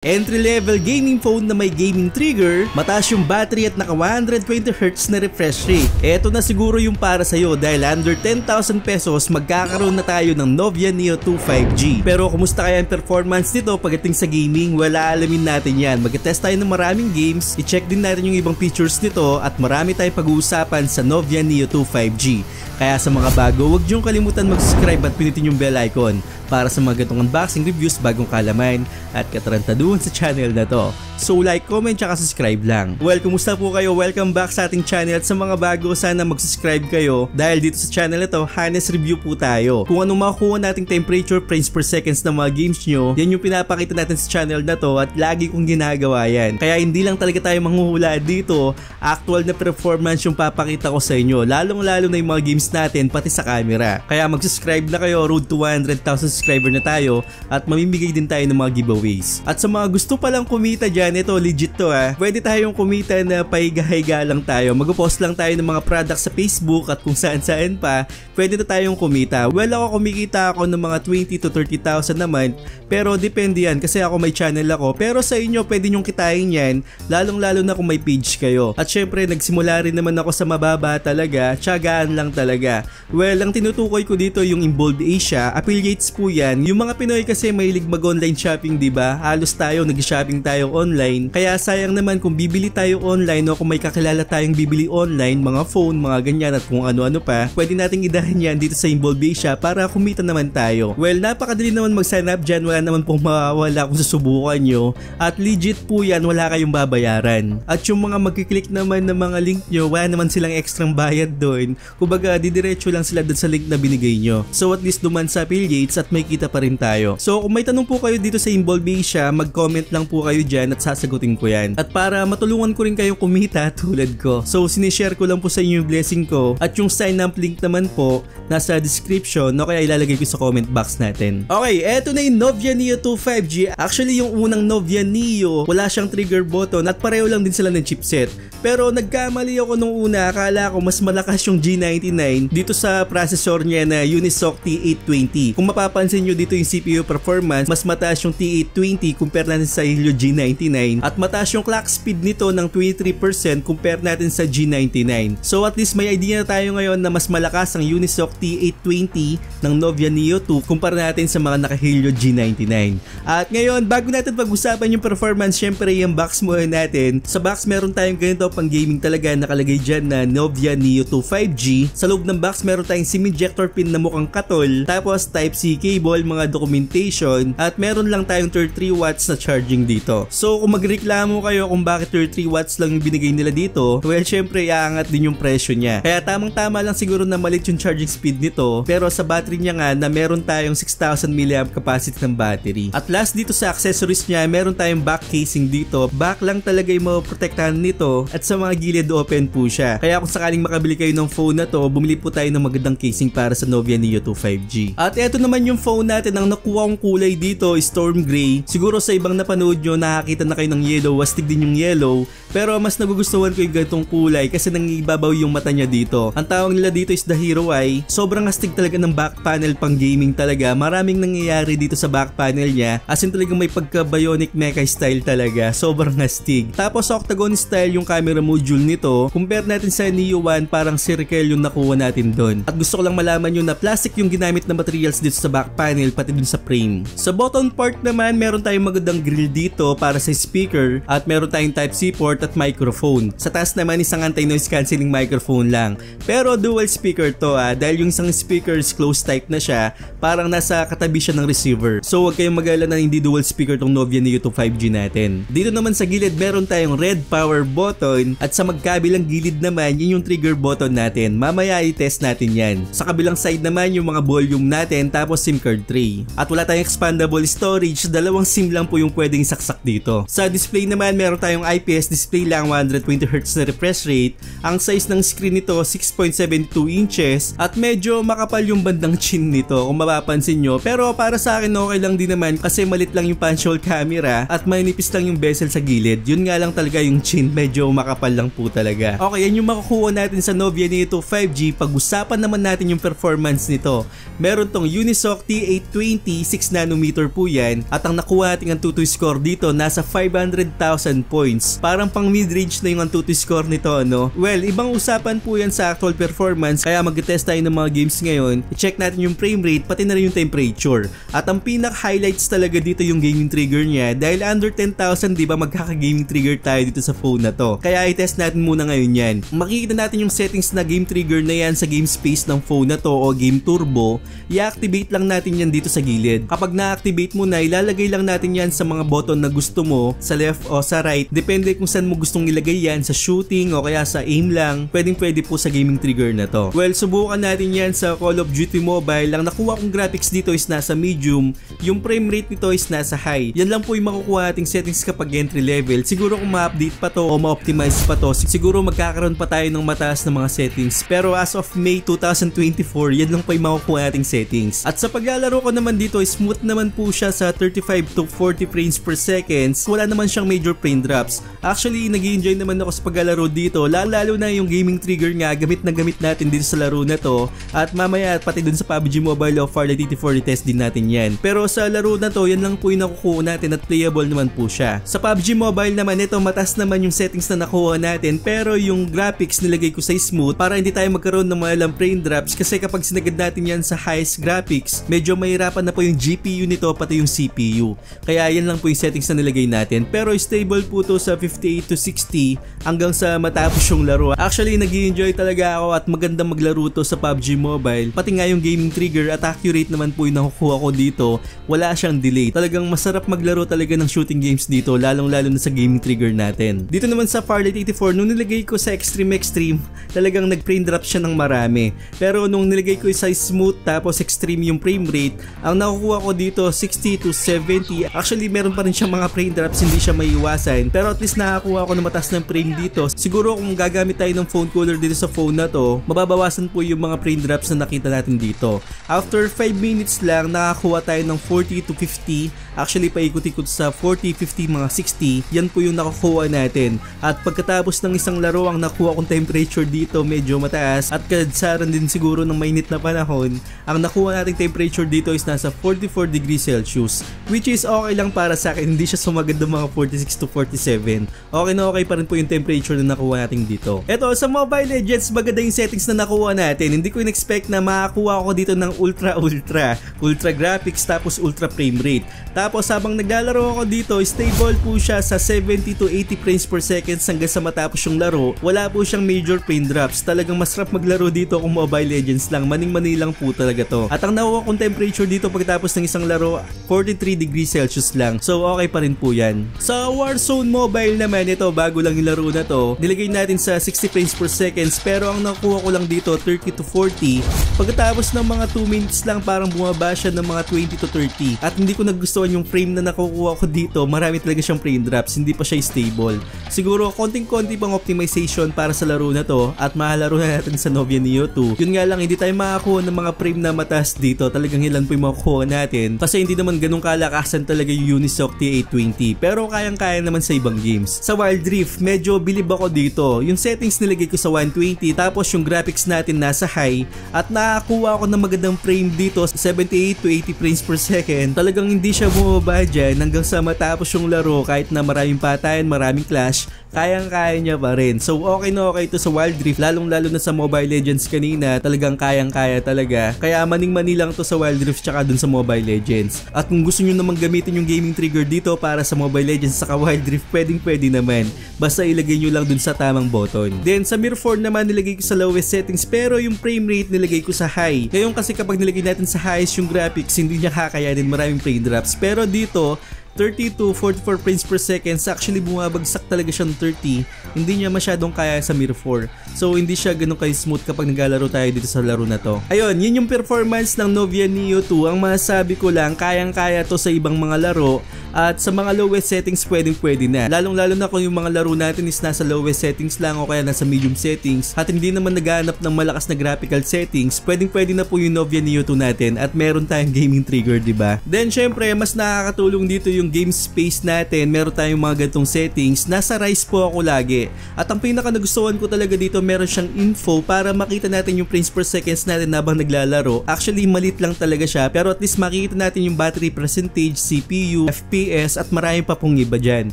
Entry-level gaming phone na may gaming trigger, mataas yung battery at naka 120Hz na refresh rate. Eto na siguro yung para sa'yo dahil under 10,000 pesos magkakaroon na tayo ng Novia Neo 2 5G. Pero kumusta kaya ang performance nito pagdating sa gaming? Wala, alamin natin yan. Mag-test tayo ng maraming games, i-check din natin yung ibang features nito at marami tayong pag-uusapan sa Novia Neo 2 5G. Kaya sa mga bago, huwag niyong kalimutan mag-subscribe at pinitin yung bell icon para sa mga ganitong unboxing reviews, bagong kalaman at katarantaduhan sa channel na to. So like, comment, tsaka subscribe lang. Well, kumusta po kayo? Welcome back sa ating channel at sa mga bago, sana mag-subscribe kayo dahil dito sa channel na to, honest review po tayo. Kung anong makukuha nating temperature, frames per seconds ng mga games nyo, yan yung pinapakita natin sa channel na to at lagi kong ginagawa yan. Kaya hindi lang talaga tayo manghuhula dito, actual na performance yung papakita ko sa inyo, lalong-lalo na yung mga games natin pati sa camera. Kaya mag-subscribe na kayo, road to 100,000 subscriber na tayo at mamimigay din tayo ng mga giveaways. At sa mga gusto palang kumita dyan, ito legit to pwede tayong kumita na pahiga-higa lang tayo. Mag-post lang tayo ng mga products sa Facebook at kung saan-saan pa, pwede na tayong kumita. Well, ako kumikita ako ng mga 20 to 30,000 naman, pero depende yan kasi ako may channel ako. Pero sa inyo, pwede nyong kitain yan, lalong-lalo na kung may page kayo. At syempre, nagsimula rin naman ako sa mababa talaga, tiyagaan lang talaga. Well, ang tinutukoy ko dito yung Involved Asia, affiliates po yan. Yung mga Pinoy kasi mahilig mag-online shopping, diba? Halos tayo, nag-shopping tayo online. Kaya sayang naman kung bibili tayo online o kung may kakilala tayong bibili online, mga phone, mga ganyan at kung ano-ano pa, pwede nating idahan yan dito sa Involved Asia para kumita naman tayo. Well, napakadali naman mag-sign up dyan, wala naman pong mawawala kung susubukan nyo. At legit po yan, wala kayong babayaran. At yung mga magkiklik naman ng mga link nyo, wala naman silang extrang bayad doon. Kumbaga, didiretso lang sila doon sa link na binigay nyo. So at least duman sa affiliates at may kita pa rin tayo. So kung may tanong po kayo dito sa Involved Asia, mag-comment lang po kayo dyan at sasagutin ko yan. At para matulungan ko rin kayong kumita tulad ko. So sinishare ko lang po sa inyo yung blessing ko at yung sign up link naman po nasa description o kaya ilalagay ko sa comment box natin. Okay, eto na yung Novia Neo 2 5G. Actually yung unang Novia Neo, wala siyang trigger button at pareho lang din sila ng chipset. Pero nagkamali ako nung una, akala ko mas malakas yung G99 dito sa processor niya na Unisoc T820. Kung mapapansin nyo dito yung CPU performance, mas mataas yung T820 compare natin sa Helio G99 at mataas yung clock speed nito ng 23% compare natin sa G99. So at least may idea na tayo ngayon na mas malakas ang Unisoc T820 ng Novia Neo 2 kumpara natin sa mga naka-Helio G99. At ngayon, bago natin pag-usapan yung performance, syempre yung box muna natin. Sa box meron tayong ganito pang gaming talaga, nakalagay dyan na Novia Neo 2 5G. Sa loob ng box meron tayong SIM injector pin na mukhang katol, tapos Type-C cable, mga documentation, at meron lang tayong 33 watts na charging dito. So kung magreklamo kayo kung bakit 33 watts lang yung binigay nila dito, well syempre iaangat din yung presyo niya. Kaya tamang-tama lang siguro na malit yung charging speed nito, pero sa battery niya nga na meron tayong 6,000 mAh capacity ng battery. At last dito sa accessories niya, meron tayong back casing dito. Back lang talaga yung maprotektahan nito at sa mga gilid open po siya. Kaya kung sakaling makabili kayo ng phone na to, bumili po tayo ng magandang casing para sa Novia Neo 2 5G. At eto naman yung phone natin, ang nakuha kong kulay dito, Storm Gray. Siguro sa ibang napanood nyo, nakakita na kayo ng yellow, wastig din yung yellow. Pero mas nagugustuhan ko yung ganitong kulay kasi nangibabaw yung mata niya dito. Ang tawag nila dito is the Hero Eye. Sobrang astig talaga ng back panel, pang gaming talaga. Maraming nangyayari dito sa back panel niya. As in talagang may pagka-bionic mecha style talaga. Sobrang astig. Tapos octagon style yung camera module nito. Compare natin sa Neo 1, parang circle yung nakuha natin doon. At gusto ko lang malaman yun na plastic yung ginamit na materials dito sa back panel pati dun sa frame. Sa bottom part naman, meron tayong magandang grill dito para sa speaker at meron tayong Type-C port at microphone. Sa taas naman isang anti-noise cancelling microphone lang. Pero dual speaker to dahil yung isang speaker is closed type na siya, parang nasa katabi siya ng receiver. So huwag kayong mag-alala na hindi dual speaker tong Novia Neo 2 5G natin. Dito naman sa gilid meron tayong red power button at sa magkabilang gilid naman yun yung trigger button natin. Mamaya i-test natin yan. Sa kabilang side naman yung mga volume natin tapos SIM card tray. At wala tayong expandable storage, dalawang SIM lang po yung pwedeng saksak dito. Sa display naman meron tayong IPS display lang, 120Hz na refresh rate. Ang size ng screen nito 6.72 inches at medyo makapal yung bandang chin nito kung mapapansin nyo. Pero para sa akin okay lang din naman kasi malit lang yung punch hole camera at manipis lang yung bezel sa gilid. Yun nga lang talaga yung chin, medyo makapal lang po talaga. Okay, yan yung makukuha natin sa Novia Neo 2 5G pag-usapan naman natin yung performance nito. Meron tong Unisoc T820, 6nm po yan, at ang nakuha nating Antutu score dito nasa 500,000 points. Parang pang mid-range na yung Antutu score nito, no? Well, ibang usapan po yan sa actual performance, kaya mag-test tayo ng mga games ngayon. I-check natin yung frame rate, pati na rin yung temperature. At ang pinaka-highlights talaga dito yung gaming trigger niya, dahil under 10,000, di ba, magkaka-gaming trigger tayo dito sa phone na to. Kaya i-test natin muna ngayon yan. Makikita natin yung settings na game trigger na yan sa game space ng phone na to o game turbo. I-activate lang natin yan dito sa gilid. Kapag na-activate mo na, ilalagay lang natin yan sa mga button na gusto mo, sa left o sa right. Depende kung saan mo gustong ilagay yan, sa shooting o kaya sa aim lang. Pwede po sa gaming trigger na to. Well, subukan natin yan sa Call of Duty Mobile. Ang nakuha kong graphics dito is nasa medium. Yung frame rate nito is nasa high. Yan lang po yung makukuha nating settings kapag entry level. Siguro kung ma-update pa to o ma-optimize pa to, siguro magkakaroon pa tayo ng mataas na mga settings. Pero as of May 2024, yan lang po yung makukuha nating settings. At sa paglalaro ko naman dito, smooth naman po siya sa 35 to 40 frames per second. Wala naman siyang major frame drops. Actually, nag-enjoy naman ako sa paglalaro dito, lalo na yung gaming trigger nga, gamit na gamit natin dito sa laro na to. At mamaya pati dun sa PUBG Mobile o Farlight 84 test din natin yan. Pero sa laro na to, yan lang po yung nakukuha natin at playable naman po siya. Sa PUBG Mobile naman, ito mataas naman yung settings na nakuha natin, pero yung graphics nilagay ko sa smooth para hindi tayo magkaroon ng mga frame drops, kasi kapag sinagad natin yan sa highest graphics, medyo mahirapan na po yung GPU nito pati yung CPU. Kaya yan lang po yung settings na nilagay natin. Pero stable po to sa 58 to 60 hanggang sa matapos yung laro. Actually, nag-enjoy talaga ako at maganda maglaro to sa PUBG Mobile. Pati nga yung gaming trigger at accurate naman po yung nakukuha ko dito. Wala siyang delay. Talagang masarap maglaro talaga ng shooting games dito, lalong-lalo na sa gaming trigger natin. Dito naman sa Farlight 84, nung nilagay ko sa Extreme, talagang nag-frame drop siya ng marami. Pero nung nilagay ko sa smooth tapos extreme yung frame rate, ang nakukuha ko dito 60 to 70. Actually, meron pa rin siya mga frame drops, hindi siya maiiwasan. Pero at least nakakuha ko na mataas ng frame dito. Siguro kung gagamit tayo ng phone cooler dito sa phone na to, mababawasan po yung mga frame drops na nakita natin dito. After 5 minutes lang, nakakuha tayo ng 40 to 50. Actually, paikot-ikot sa 40, 50, mga 60. Yan po yung nakukuha natin. At pagkatapos ng isang laro, ang nakuha kong temperature dito medyo mataas at kadsaran din siguro ng mainit na panahon. Ang nakuha nating temperature dito is nasa 44 degrees Celsius, which is okay lang para sa akin. Hindi siya sumagad ng mga 46 to 47. Okay na okay pa rin po yung temperature na nakuha natin dito. Eto, sa Mobile Legends, maganda yung settings na nakuha natin. Hindi ko in-expect na makakuha ko dito ng ultra graphics tapos ultra frame rate. Tapos habang naglalaro ako dito, stable po siya sa 70 to 80 frames per second hanggang sa matapos yung laro. Wala po siyang major frame drops. Talagang masarap maglaro dito kung Mobile Legends lang. Maning-mani lang po talaga to. At ang nakuha kong temperature dito pagkatapos ng isang laro, 43 degrees Celsius lang. So okay pa rin po yan. Sa Warzone Mobile naman, ito bago lang yung laro na to, nilagay natin sa 60 frames per second, pero ang nakuha ko lang dito 30 to 40. Pagkatapos ng mga 2 minutes lang, parang bumaba siya ng mga 20 to 30. At hindi ko nagustuhan yung frame na nakukuha ko dito. Marami talaga siyang frame drops, hindi pa siya stable. Siguro konting-konti pang optimization para sa laro na to at mahalaro na natin sa Novia Neo 2. Yun nga lang, hindi tayo makakuha ng mga frame na mataas dito. Talagang ilan po yung makukuha natin kasi hindi naman ganun kalakasan talaga yung Unisoc T820, pero kayang-kaya naman sa ibang games. Sa Wild Rift, medyo bilib ako dito. Yung settings nilagay ko sa 120, tapos yung graphics natin nasa high at nakakuha ako ng magandang frame dito 78 to 80 frames per second. Talagang hindi siya bumaba dyan hanggang sa matapos yung laro. Kahit na maraming patayan, maraming clash, kayang-kaya niya pa rin. So okay na okay ito sa Wild Rift, lalong-lalo na sa Mobile Legends kanina. Talagang kayang-kaya talaga. Kaya maning-mani lang to sa Wild Rift tsaka dun sa Mobile Legends. At kung gusto nyo naman gamitin yung gaming trigger dito para sa Mobile Legends saka Wild Rift, pwedeng-pwede naman. Basta ilagay nyo lang dun sa tamang button. Then sa Mirror 4 naman, nilagay ko sa lowest settings, pero yung frame rate nilagay ko sa high. Ngayon kasi kapag nilagay natin sa highest yung graphics, hindi niya kakayanin, maraming frame drops. Pero dito, 30 to 44 frames per second, actually bumabagsak talaga siyang 30. Hindi niya masyadong kaya sa Mirror 4. So hindi siya ganun kay smooth kapag naglalaro tayo dito sa laro na to. Ayun, yun yung performance ng Novia Neo 2. Ang masasabi ko lang, kayang-kaya to sa ibang mga laro. At sa mga lowest settings, pwedeng-pwede na. Lalong-lalo na kung yung mga laro natin is nasa lowest settings lang o kaya nasa medium settings at hindi naman naghahanap ng malakas na graphical settings, pwedeng-pwede na po yung Novia Neo 2 natin at meron tayong gaming trigger, diba? Then syempre, mas nakakatulong dito yung game space natin, meron tayong mga ganitong settings. Nasa Rise po ako lagi. At ang pinaka nagustuhan ko talaga dito, meron siyang info para makita natin yung frames per seconds natin habang naglalaro. Actually, malit lang talaga siya, pero at least makikita natin yung battery percentage, CPU, FPS at marami pa pong iba dyan.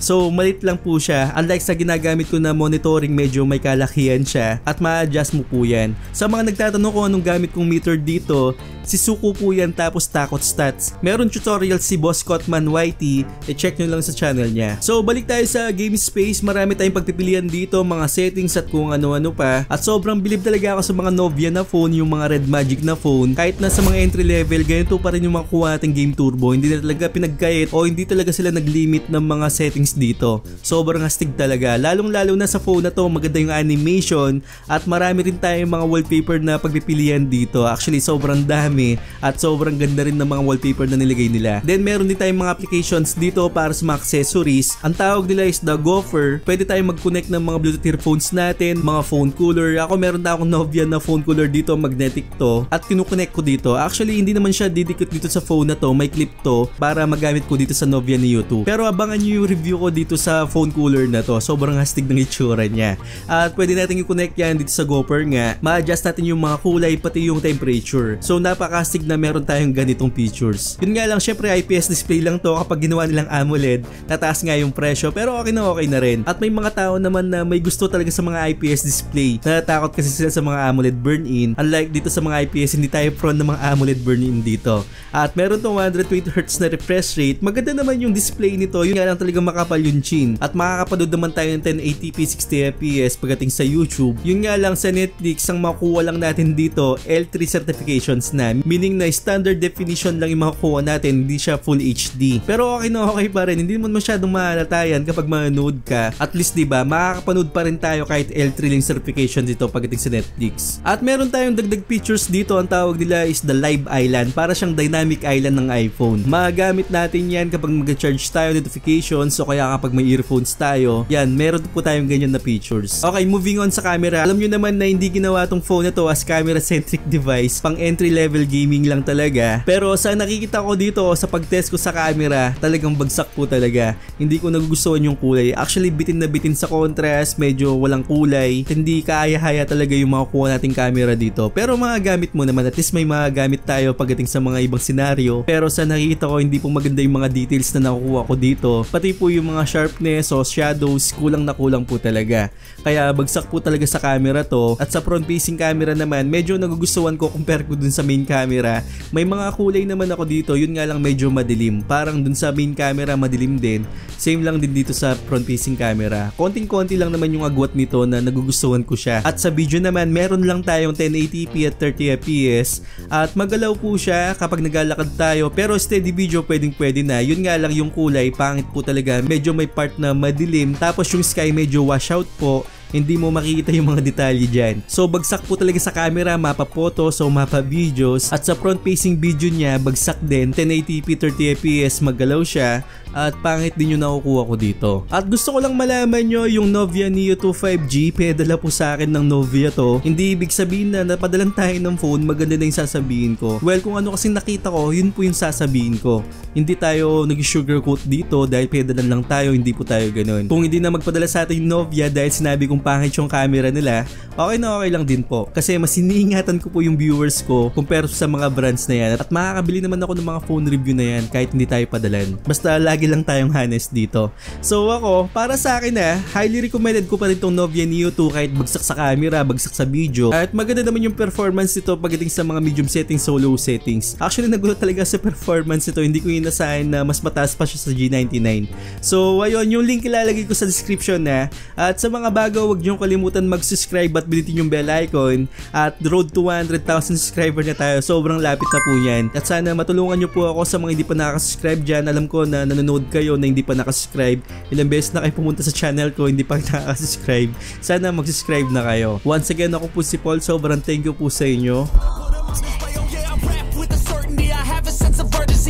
So, malit lang po siya. Unlike sa ginagamit ko na monitoring, medyo may kalakihan siya at ma-adjust mo po yan. Sa mga nagtatanong kung anong gamit kong meter dito, si Suko po yan tapos Takot Stats. Meron tutorial si Boss Cotman YT, i-check nyo lang sa channel niya. So balik tayo sa game space, marami tayong pagpipilian dito, mga settings at kung ano-ano pa. At sobrang bilib talaga ako sa mga Novia na phone, yung mga Red Magic na phone. Kahit na sa mga entry level, ganito pa rin yung mga kuha nating Game Turbo. Hindi na talaga pinagkait o hindi talaga sila nag-limit ng mga settings dito. Sobrang astig talaga. Lalong-lalo na sa phone na to, maganda yung animation at marami rin tayong mga wallpaper na pagpipilian dito. Actually, sobrang dami at sobrang ganda rin ng mga wallpaper na nilagay nila. Then meron din tayong mga applications dito para sa mga accessories. Ang tawag nila is the Gopher. Pwede tayong mag-connect ng mga Bluetooth earphones natin, mga phone cooler. Ako meron na akong Novia na phone cooler dito, magnetic to, at kinukonect ko dito. Actually, hindi naman siya didikit dito sa phone na to, may clip to para magamit ko dito sa Novia Neo 2. Pero abangan nyo yung review ko dito sa phone cooler na to. Sobrang hastig ng itsura niya. At pwede natin i-connect yan dito sa Gopher nga. Ma-adjust natin yung mga kulay pati yung temperature. So napakastig na meron tayong ganitong features. Yun nga lang, syempre IPS display lang to. Kapag ginawa nilang AMOLED, tataas nga yung presyo, pero okay na rin. At may mga tao naman na may gusto talaga sa mga IPS display. Natatakot kasi sila sa mga AMOLED burn-in. Unlike dito sa mga IPS, hindi tayo prone ng mga AMOLED burn-in dito. At meron tong 120Hz na refresh rate. Maganda naman yung display nito. Yun nga lang talaga makapal yung chin. At makakapanood naman tayo ng 1080p 60fps pagdating sa YouTube. Yun nga lang sa Netflix, ang makuha lang natin dito L3 certifications na, meaning na standard definition lang yung makukuha natin, hindi siya full HD. Pero okay pa rin, hindi mo masyadong mahalatayan kapag manood ka. At least diba, makakapanood pa rin tayo kahit L3 lang certification dito pagdating sa Netflix. At meron tayong dagdag features dito, ang tawag nila is the Live Island, para siyang dynamic island ng iPhone. Magamit natin yan kapag mag-charge tayo, notifications, o kaya kapag may earphones tayo. Yan, meron po tayong ganyan na features. Okay, moving on sa camera. Alam nyo naman na hindi ginawa tong phone na to as camera-centric device, pang entry-level gaming lang talaga. Pero sa nakikita ko dito, sa pag-test ko sa camera, talagang bagsak po talaga. Hindi ko nagugustuhan yung kulay. Actually, bitin na bitin sa contrast, medyo walang kulay. Hindi kaya-haya talaga yung makukuha nating camera dito. Pero mga gamit mo naman, at least may mga gamit tayo pagdating sa mga ibang senaryo. Pero sa nakikita ko, hindi po maganda yung mga details na nakukuha ko dito. Pati po yung mga sharpness o shadows, kulang na kulang po talaga. Kaya bagsak po talaga sa camera to. At sa front-facing camera naman, medyo nagugustuhan ko compare ko dun sa main camera. May mga kulay naman ako dito, yun nga lang medyo madilim. Parang dun sa main camera madilim din. Same lang din dito sa front-facing camera. Konting-konti lang naman yung agwat nito na nagugustuhan ko siya. At sa video naman, meron lang tayong 1080p at 30fps. At magalaw po siya kapag naglalakad tayo. Pero steady video pwedeng-pwede na. Yun nga lang yung kulay, pangit po talaga. Medyo may part na madilim. Tapos yung sky medyo washout po. Hindi mo makikita yung mga detalye dyan. So bagsak po talaga sa camera, mapa photos o mapa videos. At sa front facing video niya, bagsak din. 1080p 30fps, magalaw siya. At pangit din yung nakukuha ko dito. At gusto ko lang malaman nyo, yung Novia Neo 2 5G, pinadala po sa akin ng Novia to. Hindi ibig sabihin na napadalan tayo ng phone, maganda na yung sasabihin ko. Well, kung ano kasing nakita ko, yun po yung sasabihin ko. Hindi tayo nag-sugarcoat dito dahil pinadalan lang tayo, hindi po tayo ganun. Kung hindi na magpadala sa atin yung Novia dahil sinabi kong pangit yung camera nila, okay na okay lang din po. Kasi mas iniingatan ko po yung viewers ko compare sa mga brands na yan. At makakabili naman ako ng mga phone review na yan kahit hindi tayo padalan. Basta lagi lang tayong honest dito. So ako, para sa akin highly recommended ko pa rin tong Novia Neo 2 kahit bagsak sa camera, bagsak sa video. At maganda naman yung performance nito pagdating sa mga medium settings, low settings. Actually nagulat talaga sa performance nito, hindi ko inasahan na mas mataas pa siya sa G99. So ayun, yung link ilalagay ko sa description na. At sa mga bago, huwag niyong kalimutan mag-subscribe at bilitin yung bell icon. At road to 100,000 subscriber na tayo, sobrang lapit na po yan. At sana matulungan niyo po ako sa mga hindi pa nakaka-subscribe dyan. Alam ko na nanonood kayo na hindi pa nakasubscribe. Ilang beses na kayo pumunta sa channel ko, hindi pa nakasubscribe. Sana mag-subscribe na kayo. Once again, ako po si Paul. Sobrang thank you po sa inyo.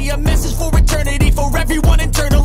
A message for eternity for everyone internal.